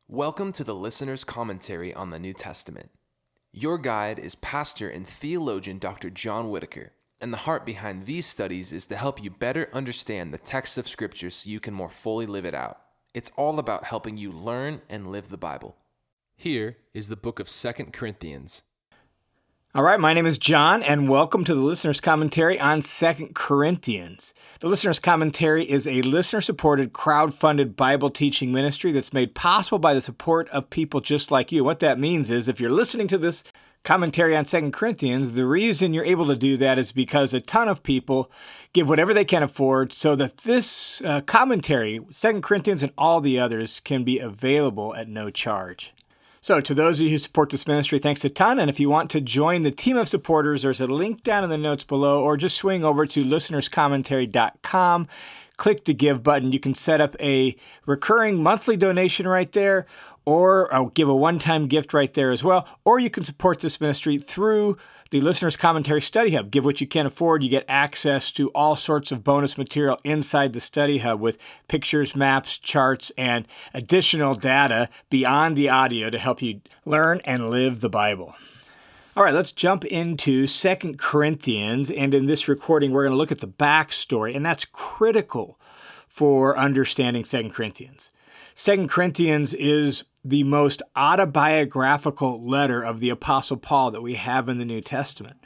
Welcome to the Listener's Commentary on the New Testament. Your guide is pastor and theologian Dr. John Whitaker, and the heart behind these studies is to help you better understand the text of Scripture so you can more fully live it out. It's all about helping you learn and live the Bible. Here is the book of 2 Corinthians. All right, my name is John, and welcome to the Listener's Commentary on 2 Corinthians. The Listener's Commentary is a listener-supported, crowd-funded Bible teaching ministry that's made possible by the support of people just like you. What that means is if you're listening to this commentary on 2 Corinthians, the reason you're able to do that is because a ton of people give whatever they can afford so that this commentary, 2 Corinthians and all the others, can be available at no charge. So to those of you who support this ministry, thanks a ton. And if you want to join the team of supporters, there's a link down in the notes below, or just swing over to listenerscommentary.com, click the Give button. You can set up a recurring monthly donation right there, or give a one-time gift right there as well. Or you can support this ministry through the Listener's Commentary Study Hub. Give what you can afford. You get access to all sorts of bonus material inside the Study Hub with pictures, maps, charts, and additional data beyond the audio to help you learn and live the Bible. All right, let's jump into 2 Corinthians. And in this recording, we're going to look at the backstory, and that's critical for understanding 2 Corinthians. 2 Corinthians is the most autobiographical letter of the Apostle Paul that we have in the New Testament.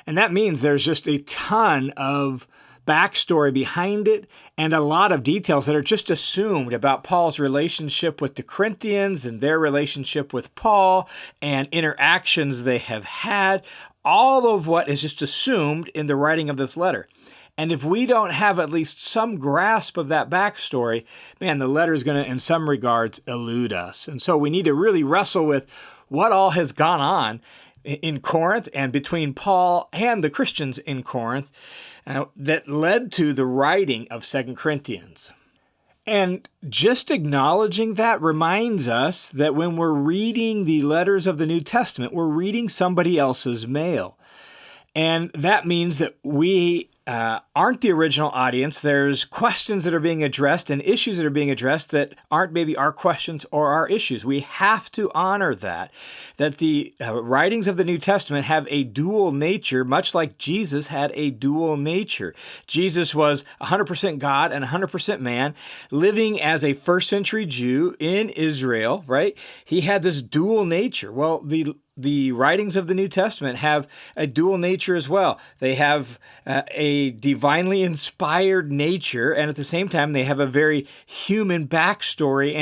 And that means there's just a ton of backstory behind it and a lot of details that are just assumed about Paul's relationship with the Corinthians and their relationship with Paul and interactions they have had. All of what is just assumed in the writing of this letter. And if we don't have at least some grasp of that backstory, man, the letter is going to, in some regards, elude us. And so we need to really wrestle with what all has gone on in Corinth and between Paul and the Christians in Corinth that led to the writing of 2 Corinthians. And just acknowledging that reminds us that when we're reading the letters of the New Testament, we're reading somebody else's mail. And that means that we aren't the original audience. There's questions that are being addressed and issues that are being addressed that aren't maybe our questions or our issues. We have to honor that the writings of the New Testament have a dual nature, much like Jesus had a dual nature. Jesus was 100% God and 100% man, living as a first century Jew in Israel, right? He had this dual nature. Well, the writings of the New Testament have a dual nature as well. They have a divinely inspired nature, and at the same time, they have a very human backstory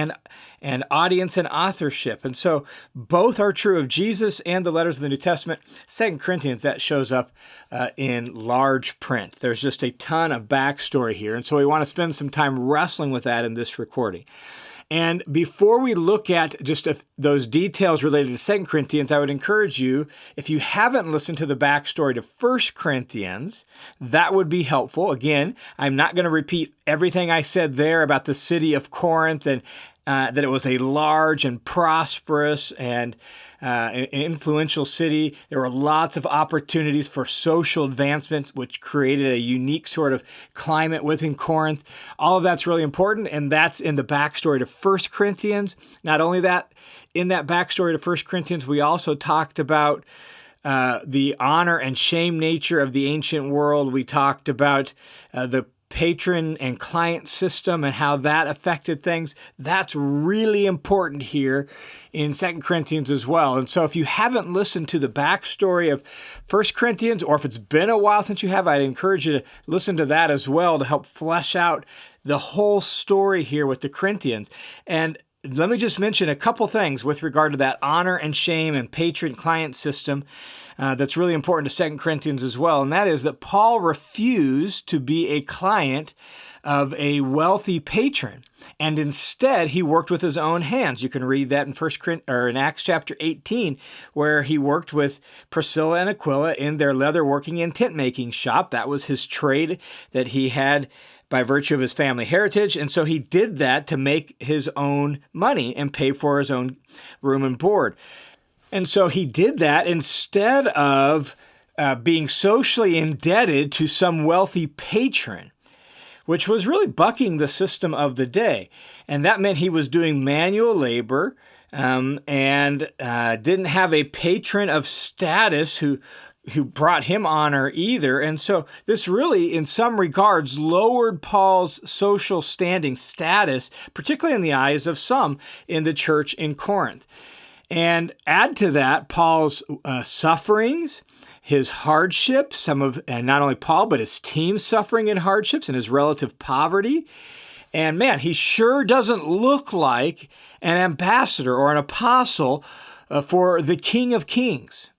and audience and authorship. And so both are true of Jesus and the letters of the New Testament. 2 Corinthians, that shows up in large print. There's just a ton of backstory here, and so we want to spend some time wrestling with that in this recording. And before we look at just those details related to 2 Corinthians, I would encourage you, if you haven't listened to the backstory to 1 Corinthians, that would be helpful. Again, I'm not going to repeat everything I said there about the city of Corinth and that it was a large and prosperous and influential city. There were lots of opportunities for social advancement, which created a unique sort of climate within Corinth. All of that's really important, and that's in the backstory to 1 Corinthians. Not only that, in that backstory to 1 Corinthians, we also talked about the honor and shame nature of the ancient world. We talked about the patron and client system and how that affected things. That's really important here in 2 Corinthians as well. And so if you haven't listened to the backstory of 1 Corinthians, or if it's been a while since you have, I'd encourage you to listen to that as well to help flesh out the whole story here with the Corinthians. And let me just mention a couple things with regard to that honor and shame and patron-client system that's really important to 2 Corinthians as well, and that is that Paul refused to be a client of a wealthy patron, and instead he worked with his own hands. You can read that in Acts chapter 18, where he worked with Priscilla and Aquila in their leatherworking and tent-making shop. That was his trade that he had by virtue of his family heritage, and so he did that to make his own money and pay for his own room and board. And so he did that instead of being socially indebted to some wealthy patron. which was really bucking the system of the day. And that meant he was doing manual labor and didn't have a patron of status who brought him honor either. And so this really, in some regards, lowered Paul's social standing status, particularly in the eyes of some in the church in Corinth. And add to that Paul's sufferings, his hardships, and not only Paul, but his team suffering in hardships and his relative poverty. And man, he sure doesn't look like an ambassador or an apostle for the King of Kings.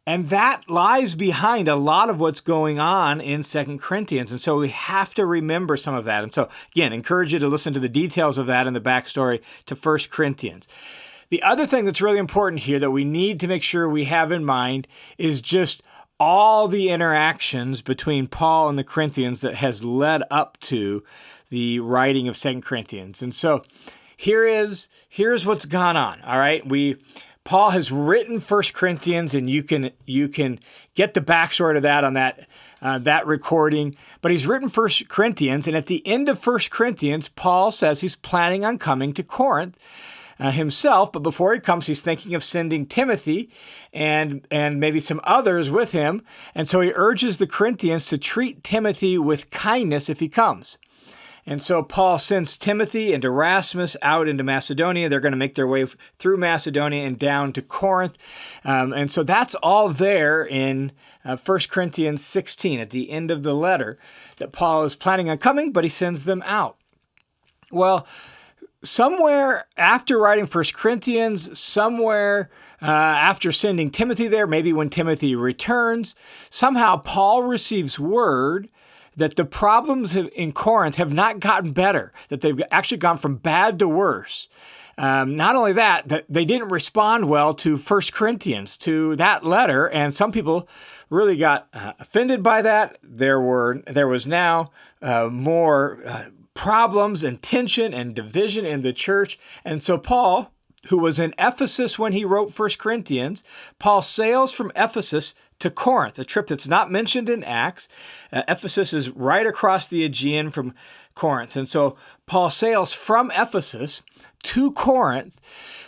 And that lies behind a lot of what's going on in 2 Corinthians. And so we have to remember some of that. And so, again, encourage you to listen to the details of that in the backstory to 1 Corinthians. The other thing that's really important here that we need to make sure we have in mind is just all the interactions between Paul and the Corinthians that has led up to the writing of 2 Corinthians. And so here's what's gone on, all right? Paul has written 1 Corinthians, and you can get the backstory to that on that recording. But he's written 1 Corinthians, and at the end of 1 Corinthians, Paul says he's planning on coming to Corinth himself. But before he comes, he's thinking of sending Timothy and maybe some others with him. And so he urges the Corinthians to treat Timothy with kindness if he comes. And so Paul sends Timothy and Erasmus out into Macedonia. They're going to make their way through Macedonia and down to Corinth. And so that's all there in 1 Corinthians 16 at the end of the letter that Paul is planning on coming, but he sends them out. Well, somewhere after writing 1 Corinthians, somewhere after sending Timothy there, maybe when Timothy returns, somehow Paul receives word that the problems in Corinth have not gotten better, that they've actually gone from bad to worse. Not only that they didn't respond well to 1 Corinthians, to that letter, and some people really got offended by that. There was now more problems and tension and division in the church. And so Paul, who was in Ephesus when he wrote 1 Corinthians, Paul sails from Ephesus to Corinth, a trip that's not mentioned in Acts. Ephesus is right across the Aegean from Corinth. And so Paul sails from Ephesus to Corinth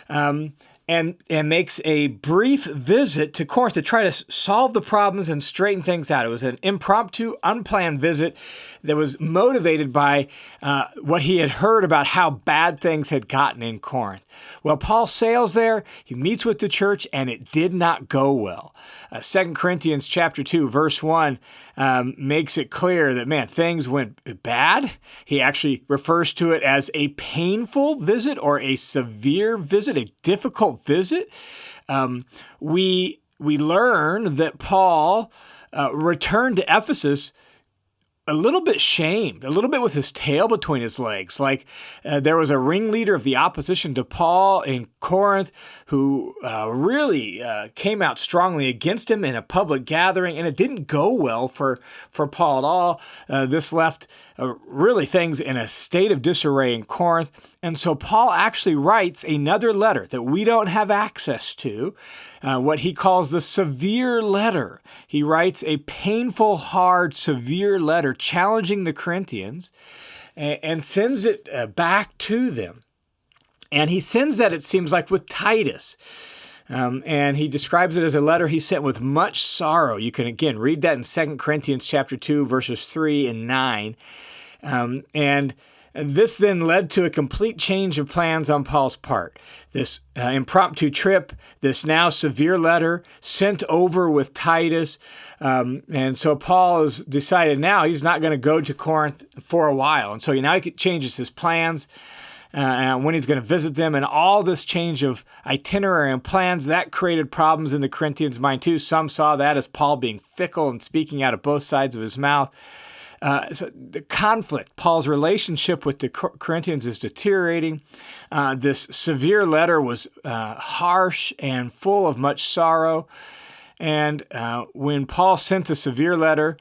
and makes a brief visit to Corinth to try to solve the problems and straighten things out. It was an impromptu, unplanned visit that was motivated by what he had heard about how bad things had gotten in Corinth. Well, Paul sails there, he meets with the church, and it did not go well. 2 Corinthians chapter 2, verse 1 makes it clear that, man, things went bad. He actually refers to it as a painful visit or a severe visit, a difficult visit. We learn that Paul returned to Ephesus a little bit shamed, a little bit with his tail between his legs. Like there was a ringleader of the opposition to Paul in Corinth who really came out strongly against him in a public gathering, and it didn't go well for Paul at all. This left really things in a state of disarray in Corinth. And so Paul actually writes another letter that we don't have access to, what he calls the severe letter. He writes a painful, hard, severe letter challenging the Corinthians and sends it back to them. And he sends that, it seems like, with Titus. And he describes it as a letter he sent with much sorrow. You can, again, read that in 2 Corinthians chapter 2, verses 3 and 9. And this then led to a complete change of plans on Paul's part. This impromptu trip, this now severe letter sent over with Titus. And so Paul has decided now he's not going to go to Corinth for a while. And so now he changes his plans and when he's going to visit them. And all this change of itinerary and plans, that created problems in the Corinthians' mind too. Some saw that as Paul being fickle and speaking out of both sides of his mouth. So the conflict, Paul's relationship with the Corinthians is deteriorating. This severe letter was harsh and full of much sorrow. And when Paul sent the severe letter,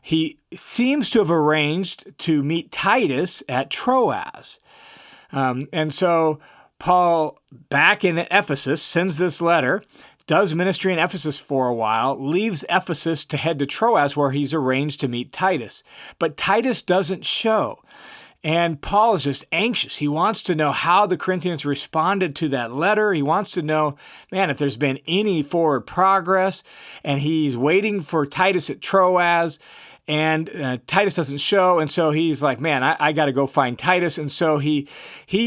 he seems to have arranged to meet Titus at Troas. And so Paul, back in Ephesus, sends this letter does ministry in Ephesus for a while, leaves Ephesus to head to Troas where he's arranged to meet Titus. But Titus doesn't show. And Paul is just anxious. He wants to know how the Corinthians responded to that letter. He wants to know, man, if there's been any forward progress. And he's waiting for Titus at Troas. And Titus doesn't show. And so he's like, man, I got to go find Titus. And so he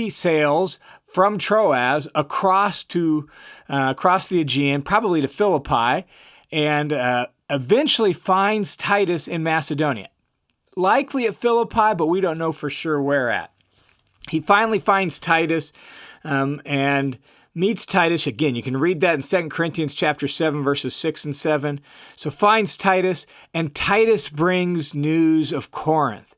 sails from Troas across the Aegean, probably to Philippi, and eventually finds Titus in Macedonia. Likely at Philippi, but we don't know for sure where at. He finally finds Titus and meets Titus. Again, you can read that in 2 Corinthians chapter 7, verses 6 and 7. So finds Titus, and Titus brings news of Corinth.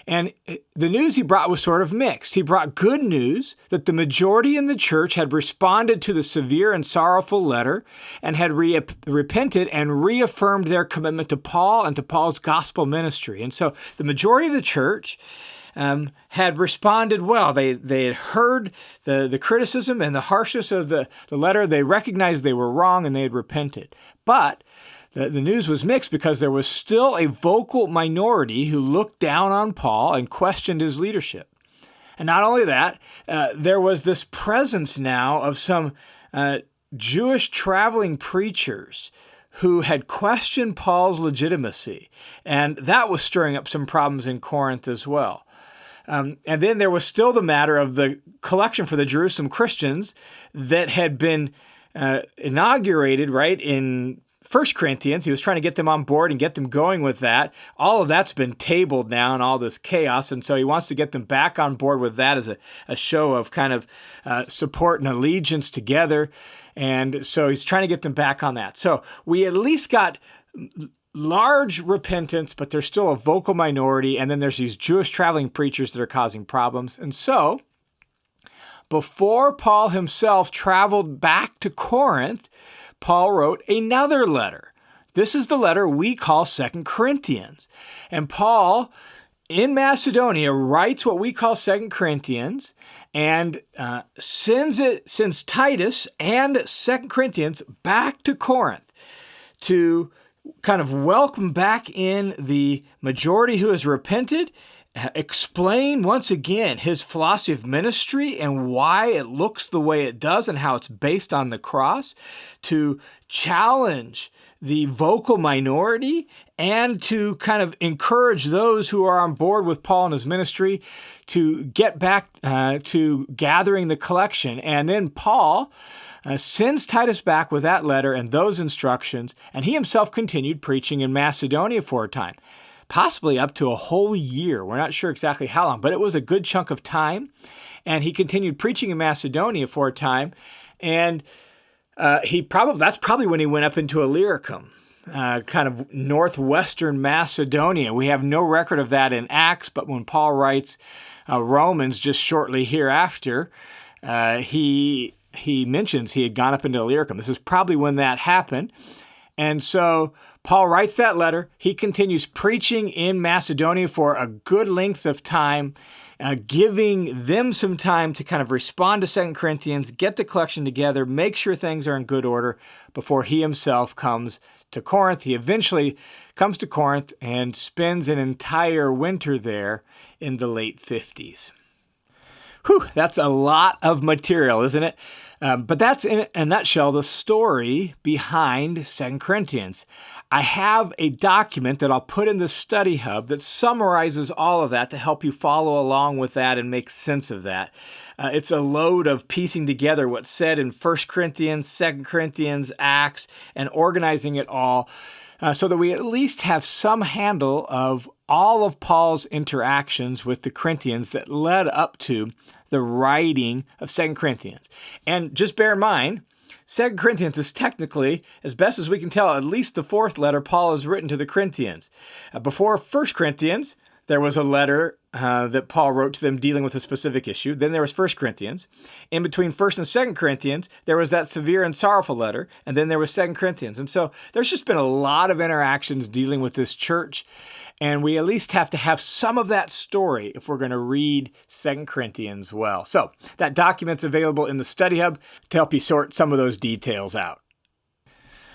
And the news he brought was sort of mixed. He brought good news that the majority in the church had responded to the severe and sorrowful letter and had repented and reaffirmed their commitment to Paul and to Paul's gospel ministry. And so the majority of the church had responded well. They had heard the criticism and the harshness of the letter. They recognized they were wrong and they had repented. But the news was mixed because there was still a vocal minority who looked down on Paul and questioned his leadership. And not only that, there was this presence now of some Jewish traveling preachers who had questioned Paul's legitimacy. And that was stirring up some problems in Corinth as well. And then there was still the matter of the collection for the Jerusalem Christians that had been inaugurated, right, in 1 Corinthians. He was trying to get them on board and get them going with that. All of that's been tabled now and all this chaos, and so he wants to get them back on board with that as a show of kind of support and allegiance together. And so he's trying to get them back on that. So we at least got large repentance, but there's still a vocal minority, and then there's these Jewish traveling preachers that are causing problems. And so before Paul himself traveled back to Corinth, Paul wrote another letter. This is the letter we call 2 Corinthians. And Paul, in Macedonia, writes what we call 2 Corinthians and sends Titus and 2 Corinthians back to Corinth to kind of welcome back in the majority who has repented, explain once again his philosophy of ministry and why it looks the way it does and how it's based on the cross, to challenge the vocal minority and to kind of encourage those who are on board with Paul and his ministry to get back to gathering the collection. And then Paul sends Titus back with that letter and those instructions, and he himself continued preaching in Macedonia for a time. Possibly up to a whole year. We're not sure exactly how long, but it was a good chunk of time. And he continued preaching in Macedonia for a time. And that's probably when he went up into Illyricum, kind of northwestern Macedonia. We have no record of that in Acts, but when Paul writes Romans just shortly hereafter, he mentions he had gone up into Illyricum. This is probably when that happened. And so Paul writes that letter. He continues preaching in Macedonia for a good length of time, giving them some time to kind of respond to 2 Corinthians, get the collection together, make sure things are in good order before he himself comes to Corinth. He eventually comes to Corinth and spends an entire winter there in the late 50s. Whew, that's a lot of material, isn't it? But that's, in a nutshell, the story behind 2 Corinthians. I have a document that I'll put in the study hub that summarizes all of that to help you follow along with that and make sense of that. It's a load of piecing together what's said in 1 Corinthians, 2 Corinthians, Acts, and organizing it all so that we at least have some handle of all of Paul's interactions with the Corinthians that led up to the writing of 2 Corinthians. And just bear in mind, 2 Corinthians is technically, as best as we can tell, at least the fourth letter Paul has written to the Corinthians. Before 1 Corinthians, there was a letter that Paul wrote to them dealing with a specific issue. Then there was 1 Corinthians. In between 1 and 2 Corinthians, there was that severe and sorrowful letter, and then there was 2 Corinthians. And so there's just been a lot of interactions dealing with this church, and we at least have to have some of that story if we're going to read 2 Corinthians well. So that document's available in the study hub to help you sort some of those details out.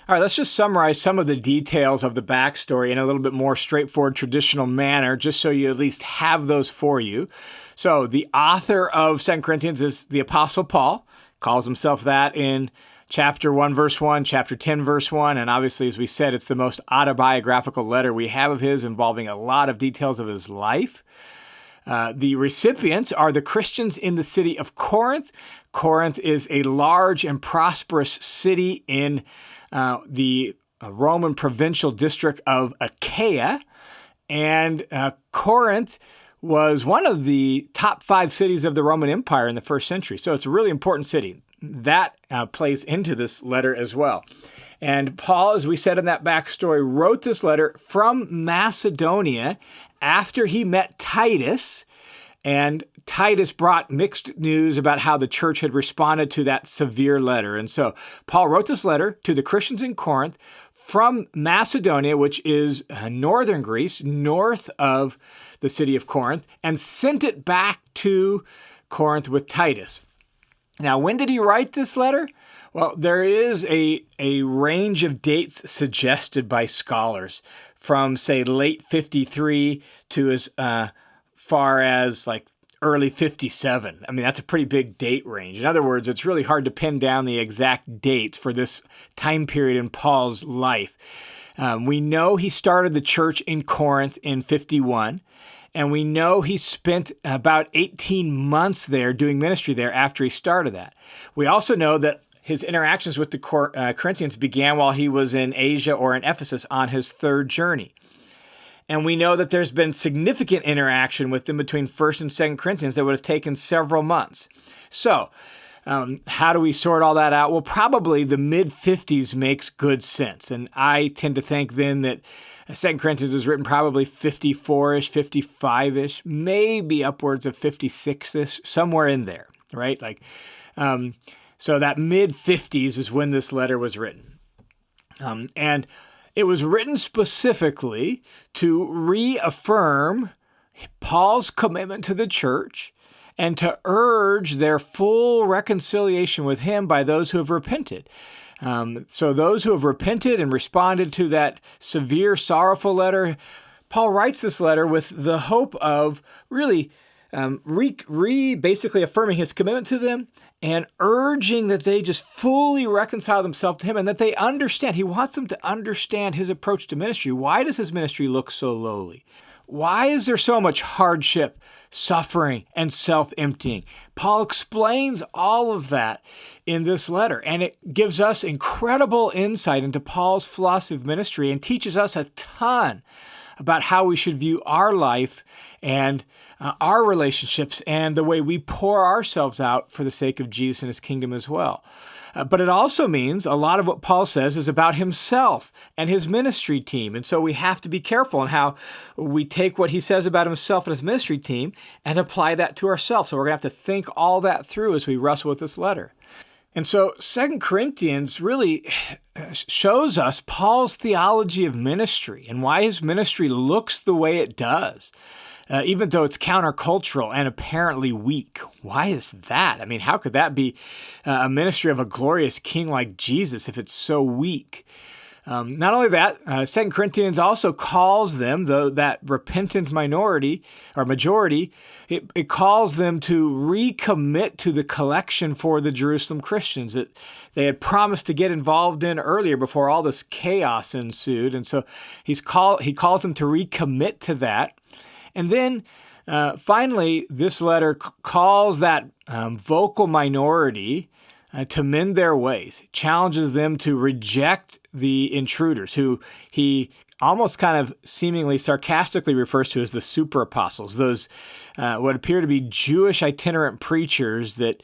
All right, let's just summarize some of the details of the backstory in a little bit more straightforward, traditional manner, just so you at least have those for you. So the author of 2 Corinthians is the Apostle Paul, calls himself that in chapter 1, verse 1, chapter 10, verse 1, and obviously, as we said, it's the most autobiographical letter we have of his, involving a lot of details of his life. The recipients are the Christians in the city of Corinth. Corinth is a large and prosperous city in the Roman provincial district of Achaia. And Corinth was one of the top 5 cities of the Roman Empire in the first century. So it's a really important city. That plays into this letter as well. And Paul, as we said in that backstory, wrote this letter from Macedonia after he met Titus. And Titus brought mixed news about how the church had responded to that severe letter. And so Paul wrote this letter to the Christians in Corinth from Macedonia, which is northern Greece, north of the city of Corinth, and sent it back to Corinth with Titus. Now, when did he write this letter? Well, there is a range of dates suggested by scholars from, say, late 53 to as far as like early 57. I mean, that's a pretty big date range. In other words, it's really hard to pin down the exact dates for this time period in Paul's life. We know he started the church in Corinth in 51, and we know he spent about 18 months there doing ministry there after he started that. We also know that his interactions with the Corinthians began while he was in Asia or in Ephesus on his third journey. And we know that there's been significant interaction with them between 1st and 2nd Corinthians that would have taken several months. So how do we sort all that out? Well, probably the mid-50s makes good sense. And I tend to think then that 2 Corinthians was written probably 54-ish, 55-ish, maybe upwards of 56-ish, somewhere in there, right? So that mid-50s is when this letter was written. And it was written specifically to reaffirm Paul's commitment to the church and to urge their full reconciliation with him by those who have repented. So those who have repented and responded to that severe, sorrowful letter, Paul writes this letter with the hope of really basically affirming his commitment to them and urging that they just fully reconcile themselves to him and that they understand. He wants them to understand his approach to ministry. Why does his ministry look so lowly? Why is there so much hardship, suffering, and self-emptying? Paul explains all of that in this letter, and it gives us incredible insight into Paul's philosophy of ministry and teaches us a ton about how we should view our life and our relationships and the way we pour ourselves out for the sake of Jesus and his kingdom as well. But it also means a lot of what Paul says is about himself and his ministry team. And so we have to be careful in how we take what he says about himself and his ministry team and apply that to ourselves. So we're going to have to think all that through as we wrestle with this letter. And so 2 Corinthians really shows us Paul's theology of ministry and why his ministry looks the way it does. Even though it's countercultural and apparently weak. Why is that? I mean, how could that be a ministry of a glorious king like Jesus if it's so weak? Not only that, 2 Corinthians also calls them, that repentant minority or majority, it calls them to recommit to the collection for the Jerusalem Christians that they had promised to get involved in earlier before all this chaos ensued. And so he calls them to recommit to that. And then finally, this letter calls that vocal minority to mend their ways, challenges them to reject the intruders, who he almost kind of seemingly sarcastically refers to as the super apostles, those what appear to be Jewish itinerant preachers that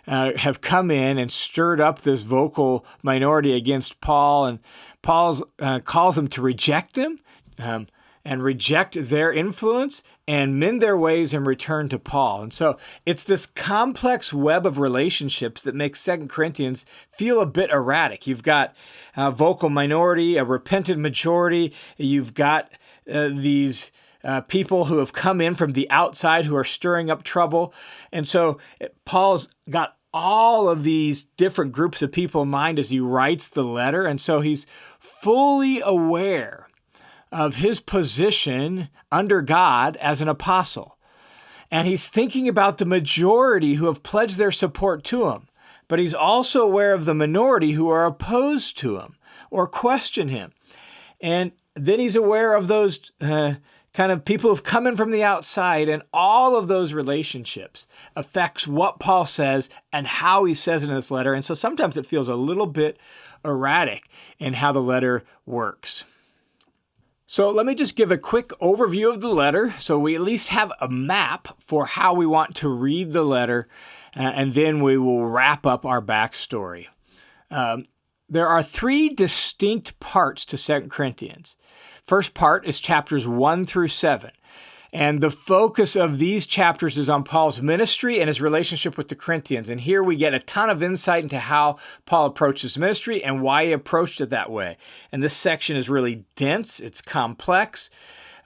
have come in and stirred up this vocal minority against Paul. And Paul calls them to reject them, and reject their influence and mend their ways and return to Paul. And so it's this complex web of relationships that makes 2 Corinthians feel a bit erratic. You've got a vocal minority, a repentant majority. You've got these people who have come in from the outside who are stirring up trouble. And so Paul's got all of these different groups of people in mind as he writes the letter. And so he's fully aware of his position under God as an apostle. And he's thinking about the majority who have pledged their support to him. But he's also aware of the minority who are opposed to him or question him. And then he's aware of those kind of people who've come in from the outside, and all of those relationships affects what Paul says and how he says it in this letter. And so sometimes it feels a little bit erratic in how the letter works. So let me just give a quick overview of the letter so we at least have a map for how we want to read the letter, and then we will wrap up our backstory. There are three distinct parts to 2 Corinthians. First part is chapters 1 through 7. And the focus of these chapters is on Paul's ministry and his relationship with the Corinthians. And here we get a ton of insight into how Paul approached his ministry and why he approached it that way. And this section is really dense, it's complex,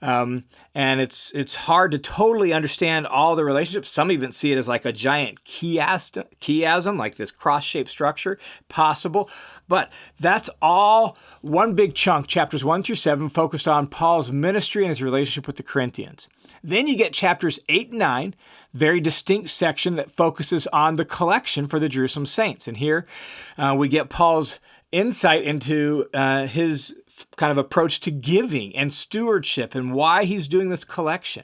and it's hard to totally understand all the relationships. Some even see it as like a giant chiasm, like this cross-shaped structure, possible. But that's all one big chunk, chapters 1 through 7, focused on Paul's ministry and his relationship with the Corinthians. Then you get chapters 8 and 9, very distinct section that focuses on the collection for the Jerusalem saints. And here we get Paul's insight into his kind of approach to giving and stewardship and why he's doing this collection.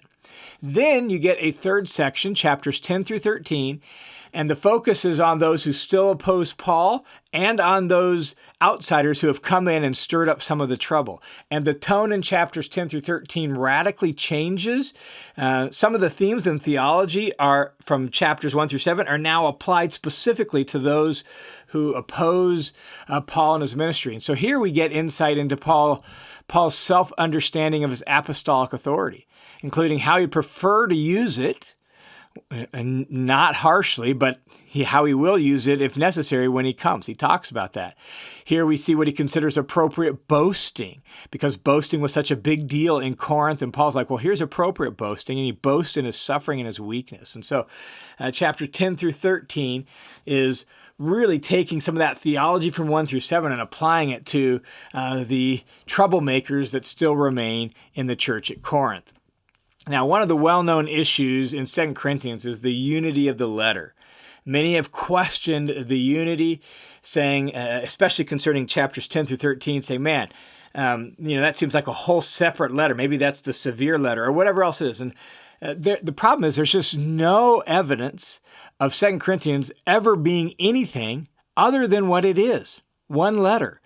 Then you get a third section, chapters 10 through 13, and the focus is on those who still oppose Paul and on those outsiders who have come in and stirred up some of the trouble. And the tone in chapters 10 through 13 radically changes. Some of the themes in theology are from chapters 1 through 7 are now applied specifically to those who oppose Paul and his ministry. And so here we get insight into Paul's self-understanding of his apostolic authority, including how he'd prefer to use it, and not harshly, but how he will use it if necessary when he comes. He talks about that. Here we see what he considers appropriate boasting, because boasting was such a big deal in Corinth, and Paul's like, well, here's appropriate boasting, and he boasts in his suffering and his weakness. And so chapter 10 through 13 is really taking some of that theology from 1 through 7 and applying it to the troublemakers that still remain in the church at Corinth. Now, one of the well-known issues in 2 Corinthians is the unity of the letter. Many have questioned the unity, saying, especially concerning chapters 10 through 13, saying, man, that seems like a whole separate letter. Maybe that's the severe letter or whatever else it is. And the problem is there's just no evidence of 2 Corinthians ever being anything other than what it is, one letter.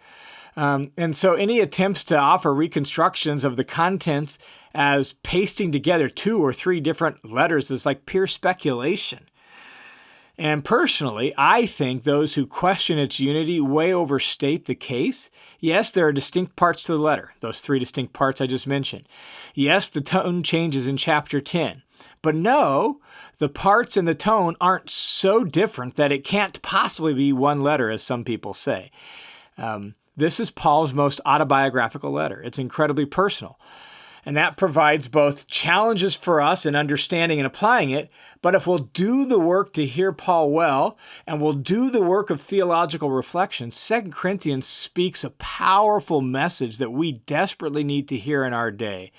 And so any attempts to offer reconstructions of the contents as pasting together 2 or 3 different letters is like pure speculation. And personally, I think those who question its unity way overstate the case. Yes, there are distinct parts to the letter, those 3 distinct parts I just mentioned. Yes, the tone changes in chapter 10. But no, the parts and the tone aren't so different that it can't possibly be one letter, as some people say. This is Paul's most autobiographical letter. It's incredibly personal. And that provides both challenges for us in understanding and applying it, but if we'll do the work to hear Paul well, and we'll do the work of theological reflection, 2 Corinthians speaks a powerful message that we desperately need to hear in our day.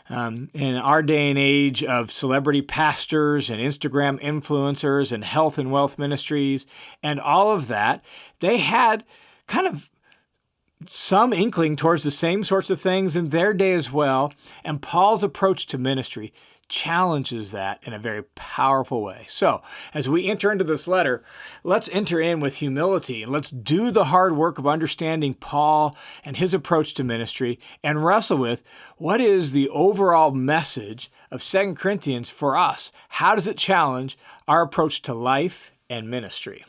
In our day and age of celebrity pastors and Instagram influencers and health and wealth ministries and all of that, they had kind of some inkling towards the same sorts of things in their day as well, and Paul's approach to ministry challenges that in a very powerful way. So, as we enter into this letter, let's enter in with humility, and let's do the hard work of understanding Paul and his approach to ministry, and wrestle with what is the overall message of 2 Corinthians for us? How does it challenge our approach to life and ministry?